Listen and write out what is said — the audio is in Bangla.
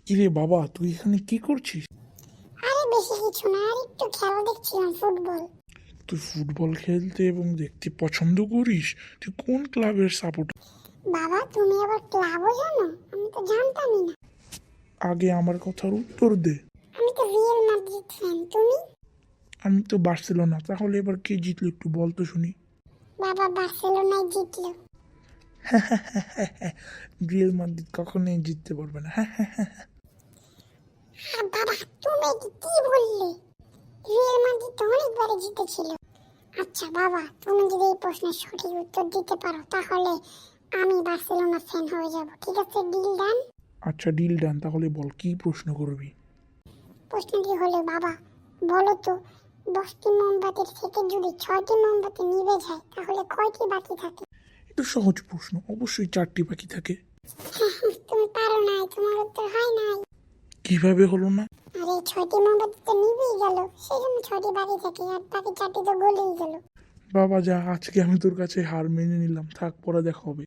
কিরে বাবা, তুই এখানে কি করছিস? আরে বেশি কিছু না, আর একটু খেলা দেখছিলাম, ফুটবল। তুই ফুটবল খেলতে এবং দেখতে পছন্দ করিস? তুই কোন ক্লাবের সাপোর্ট? বাবা, তুমি আবার ক্লাবও জানো? আমি তো জানতামই না। আগে আমার কথার উত্তর দে। আমি তো রিয়াল মাদ্রিদ ফ্যান, তুমি? আমি তো বার্সেলোনা। তাহলে এবার কে জিতলো একটু বল তো শুনি। বাবা, বার্সেলোনায় জিতলো। রিয়াল মাদ্রিদ কখনোই জিততে পারবে না। বাবা, তুমি এটা কি বললে? রিয়াল মাদ্রিদ তো অনেকবারই জিতেছিল। আচ্ছা বাবা, তুমি যদি এই প্রশ্নের সঠিক উত্তর দিতে পারো তাহলে আমি বার্সেলোনা ফ্যান হয়ে যাব, ঠিক আছে? Deal done. আচ্ছা, ডিল ডান। তাহলে বল, কি প্রশ্ন করবি? প্রশ্নটি হলো বাবা, বলো তো, 10টি মোমবাতির থেকে যদি 6টি মোমবাতি নিভে যায় তাহলে কয়টি বাকি থাকে? এটা সহজ প্রশ্ন, অবশ্যই 4টি বাকি থাকে। তুমি পারো নাই, তোমার উত্তর হয় নাই। কিভাবে হলো না? আরে 6টি মোমবাতি তো নিভেই গেল, সেই জন্য 6টি বাকি থাকে, আর বাকি 4টি তো গলেই গেল। বাবা যা, আজকে আমি তোর কাছে হার মেনে নিলাম। থাক, পরে দেখা হবে।